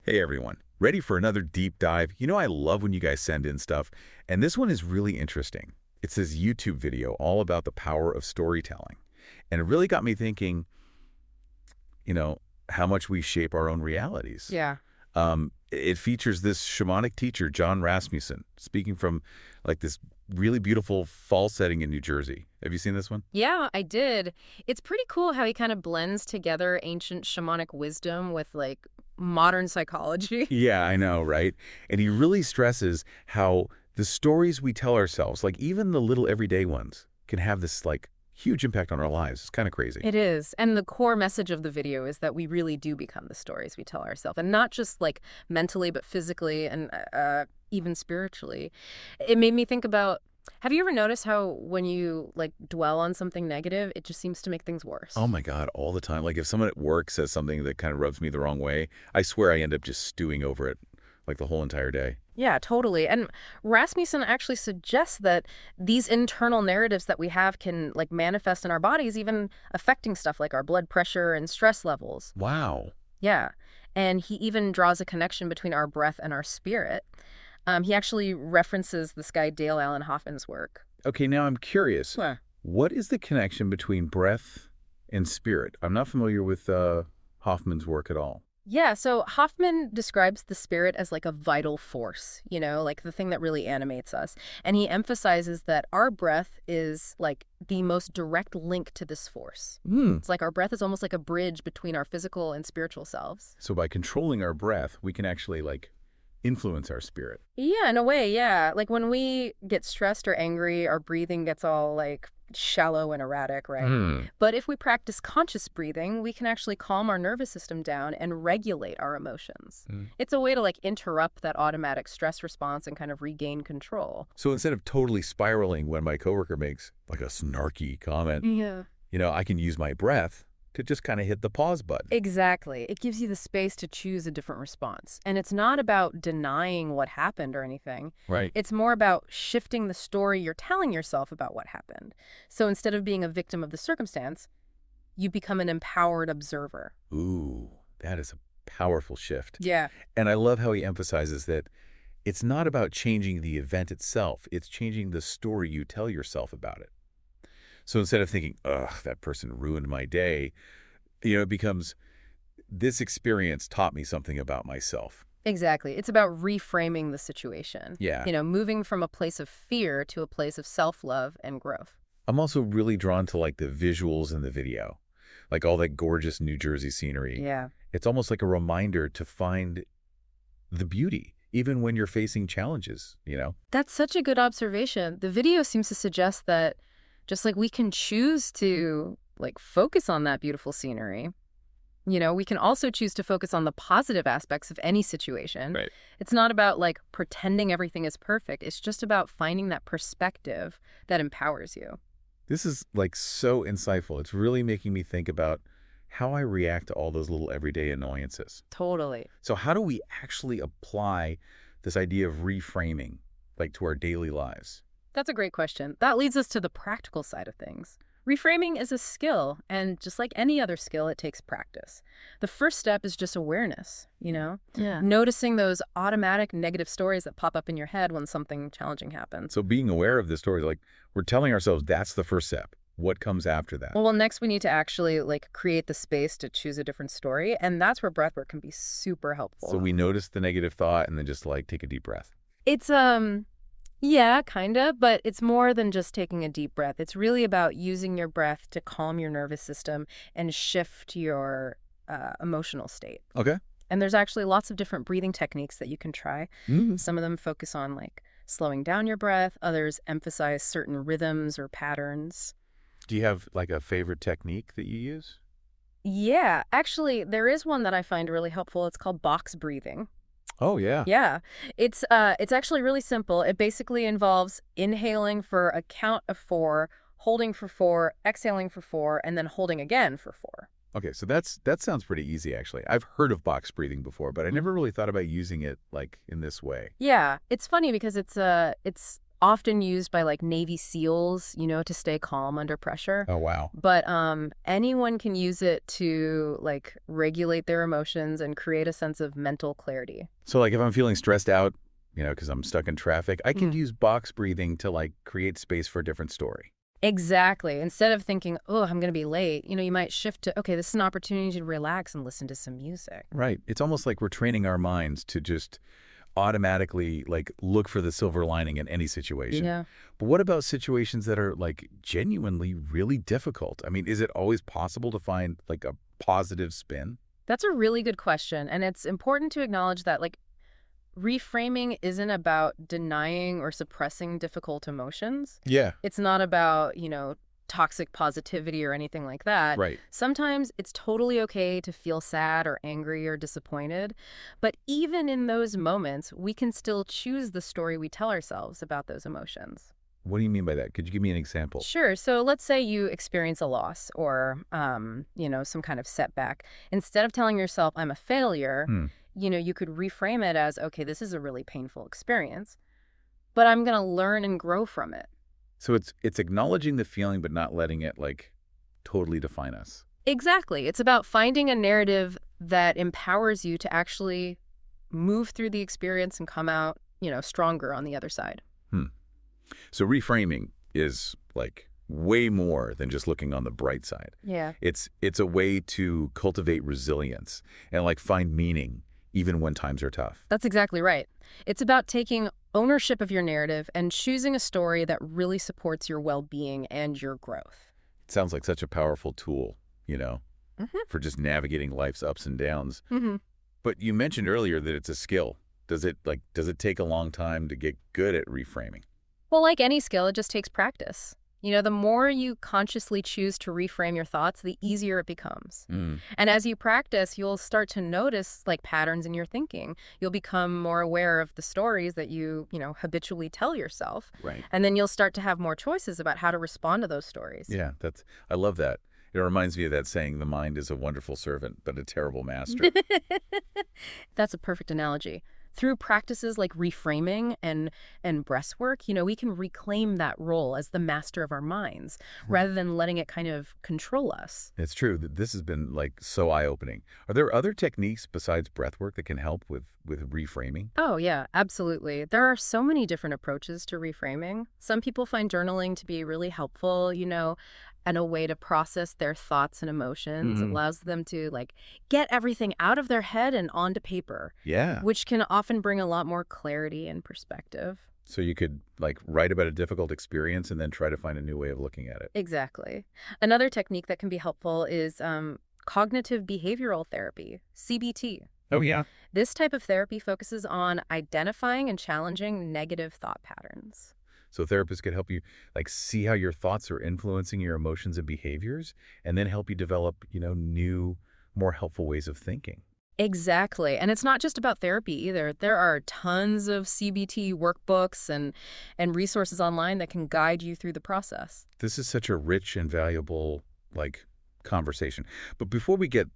Hey everyone, ready for another deep dive? You know I love when you guys send in stuff, and this one is really interesting. It's this YouTube video all about the power of storytelling. And it really got me thinking, you know, how much we shape our own realities. Yeah. It features this shamanic teacher, John Rasmussen, speaking from like this really beautiful fall setting in New Jersey. Have you seen this one? Yeah, I did. It's pretty cool how he kind of blends together ancient shamanic wisdom with like modern psychology. Yeah, I know, right? And he really stresses how the stories we tell ourselves, like even the little everyday ones, can have this like huge impact on our lives. It's kind of crazy. It is. And the core message of the video is that we really do become the stories we tell ourselves. And not just like mentally, but physically and even spiritually. It made me think about, have you ever noticed how when you like dwell on something negative, it just seems to make things Oh worse? my God, all the time. Like if someone at work says something that kind of rubs me the wrong way, I swear I end up just stewing over it like the whole entire day. Yeah, totally. And Rasmussen actually suggests that these internal narratives that we have can like manifest in our bodies, even affecting stuff like our blood pressure and stress levels. Wow. Yeah. And he even draws a connection between our breath and our spirit. He actually references this guy, Dale Allen Hoffman's work. Okay, now I'm curious. Huh. What is the connection between breath and spirit? I'm not familiar with Hoffman's work at all. Yeah, so Hoffman describes the spirit as like a vital force, like the thing that really animates us. And he emphasizes that our breath is like the most direct link to this force. Hmm. It's like our breath is almost like a bridge between our physical and spiritual selves. So by controlling our breath, we can actually like influence our spirit. Yeah, in a way, yeah. Like when we get stressed or angry, our breathing gets all like shallow and erratic, right? Hmm. But if we practice conscious breathing, we can actually calm our nervous system down and regulate our emotions. Mm. It's a way to like interrupt that automatic stress response and kind of regain control. So instead of totally spiraling when my coworker makes like a snarky comment, Yeah. I can use my breath to just kind of hit the pause button. Exactly. It gives you the space to choose a different response. And it's not about denying what happened or anything. Right. It's more about shifting the story you're telling yourself about what happened. So instead of being a victim of the circumstance, you become an empowered observer. Ooh, that is a powerful shift. Yeah. And I love how he emphasizes that it's not about changing the event itself. It's changing the story you tell yourself about it. So instead of thinking, ugh, that person ruined my day, it becomes, this experience taught me something about myself. Exactly. It's about reframing the situation. Yeah. Moving from a place of fear to a place of self-love and growth. I'm also really drawn to like the visuals in the video, like all that gorgeous New Jersey scenery. Yeah. It's almost like a reminder to find the beauty, even when you're facing challenges. That's such a good observation. The video seems to suggest that just like we can choose to like focus on that beautiful scenery, we can also choose to focus on the positive aspects of any situation. Right. It's not about like pretending everything is perfect. It's just about finding that perspective that empowers you. This is like so insightful. It's really making me think about how I react to all those little everyday annoyances. Totally. So how do we actually apply this idea of reframing, like to our daily lives? That's a great question. That leads us to the practical side of things. Reframing is a skill, and just like any other skill, it takes practice. The first step is just awareness. Yeah. Noticing those automatic negative stories that pop up in your head when something challenging happens. So being aware of the stories, like we're telling ourselves that's the first step. What comes after that? Well, next we need to actually like create the space to choose a different story, and that's where breathwork can be super helpful. So we notice the negative thought and then just like take a deep breath. It's yeah, kind of, but it's more than just taking a deep breath. It's really about using your breath to calm your nervous system and shift your emotional state. Okay. And there's actually lots of different breathing techniques that you can try. Mm. Some of them focus on like slowing down your breath. Others emphasize certain rhythms or patterns. Do you have like a favorite technique that you use? Yeah, actually, there is one that I find really helpful. It's called box breathing. Oh, yeah. Yeah, it's actually really simple. It basically involves inhaling for a count of 4, holding for 4, exhaling for 4, and then holding again for 4. Okay, so that sounds pretty easy, actually. I've heard of box breathing before, but I never really thought about using it like in this way. Yeah, it's funny because it's often used by like Navy SEALs, to stay calm under pressure. Oh, wow. But anyone can use it to like regulate their emotions and create a sense of mental clarity. So like if I'm feeling stressed out, because I'm stuck in traffic, I can use box breathing to like create space for a different story. Exactly. Instead of thinking, oh, I'm going to be late, you might shift to, okay, this is an opportunity to relax and listen to some music. Right. It's almost like we're training our minds to just automatically like look for the silver lining in any situation. Yeah. But what about situations that are like genuinely really difficult? I mean, is it always possible to find like a positive spin? That's a really good question. And it's important to acknowledge that, like, reframing isn't about denying or suppressing difficult emotions. Yeah. It's not about, toxic positivity or anything like that. Right. Sometimes it's totally okay to feel sad or angry or disappointed. But even in those moments, we can still choose the story we tell ourselves about those emotions. What do you mean by that? Could you give me an example? Sure. So let's say you experience a loss or, some kind of setback. Instead of telling yourself, I'm a failure, Hmm. you could reframe it as, okay, this is a really painful experience, but I'm going to learn and grow from it. So it's acknowledging the feeling but not letting it like totally define us. Exactly. It's about finding a narrative that empowers you to actually move through the experience and come out, stronger on the other side. So reframing is like way more than just looking on the bright side. Yeah. It's a way to cultivate resilience and like find meaning even when times are tough. That's exactly right. It's about taking ownership of your narrative and choosing a story that really supports your well-being and your growth. It sounds like such a powerful tool, Mm-hmm. for just navigating life's ups and downs. Mm-hmm. But you mentioned earlier that it's a skill. Does it take a long time to get good at reframing? Well, like any skill, it just takes practice. The more you consciously choose to reframe your thoughts, the easier it becomes. And as you practice, you'll start to notice like patterns in your thinking. You'll become more aware of the stories that you habitually tell yourself. Right. And then you'll start to have more choices about how to respond to those stories. Yeah, I love that. It reminds me of that saying, the mind is a wonderful servant, but a terrible master. That's a perfect analogy. Through practices like reframing and breathwork, we can reclaim that role as the master of our minds rather than letting it kind of control us. It's true that this has been like so eye-opening. Are there other techniques besides breathwork that can help with reframing? Oh, yeah, absolutely. There are so many different approaches to reframing. Some people find journaling to be really helpful, and a way to process their thoughts and emotions. It allows them to like get everything out of their head and onto paper. Yeah. Which can often bring a lot more clarity and perspective. So you could like write about a difficult experience and then try to find a new way of looking at it. Exactly. Another technique that can be helpful is cognitive behavioral therapy, CBT. Oh, yeah. This type of therapy focuses on identifying and challenging negative thought patterns. So therapists could help you like see how your thoughts are influencing your emotions and behaviors and then help you develop, new, more helpful ways of thinking. Exactly. And it's not just about therapy either. There are tons of CBT workbooks and resources online that can guide you through the process. This is such a rich and valuable like conversation. But before we get,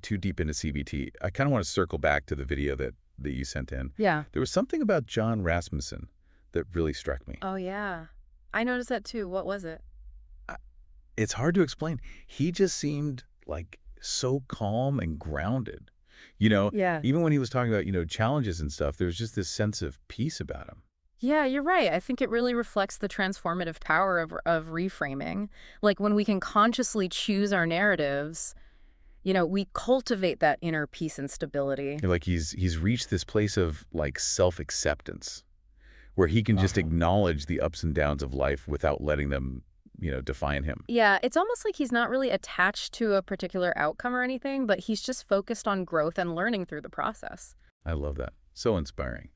too deep into CBT, I kind of want to circle back to the video that you sent in. Yeah. There was something about John Rasmussen that really struck me. Oh, yeah. I noticed that too. What was it? It's hard to explain. He just seemed like so calm and grounded. Yeah. Even when he was talking about, challenges and stuff, there was just this sense of peace about him. Yeah, you're right. I think it really reflects the transformative power of reframing. Like when we can consciously choose our narratives, we cultivate that inner peace and stability. Like he's reached this place of like self-acceptance where he can just acknowledge the ups and downs of life without letting them, define him. Yeah, it's almost like he's not really attached to a particular outcome or anything, but he's just focused on growth and learning through the process. I love that. So inspiring.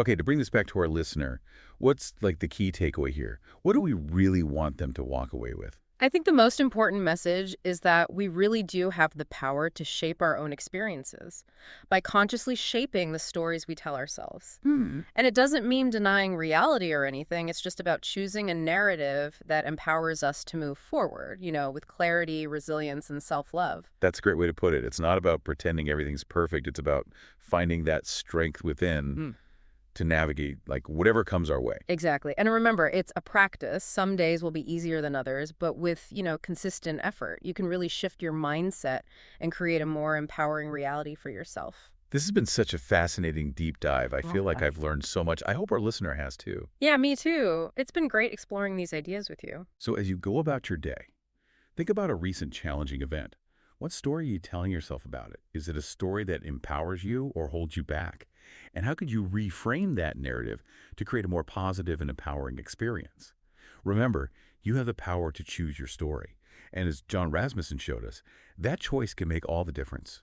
Okay, to bring this back to our listener, what's like the key takeaway here? What do we really want them to walk away with? I think the most important message is that we really do have the power to shape our own experiences by consciously shaping the stories we tell ourselves. And it doesn't mean denying reality or anything. It's just about choosing a narrative that empowers us to move forward, with clarity, resilience, and self-love. That's a great way to put it. It's not about pretending everything's perfect. It's about finding that strength within to navigate, like, whatever comes our way. Exactly. And remember, it's a practice. Some days will be easier than others, but with, consistent effort, you can really shift your mindset and create a more empowering reality for yourself. This has been such a fascinating deep dive. I feel like Awesome. I've learned so much. I hope our listener has too. Yeah, me too. It's been great exploring these ideas with you. So as you go about your day, think about a recent challenging event. What story are you telling yourself about it? Is it a story that empowers you or holds you back? And how could you reframe that narrative to create a more positive and empowering experience? Remember, you have the power to choose your story. And as John Rasmussen showed us, that choice can make all the difference.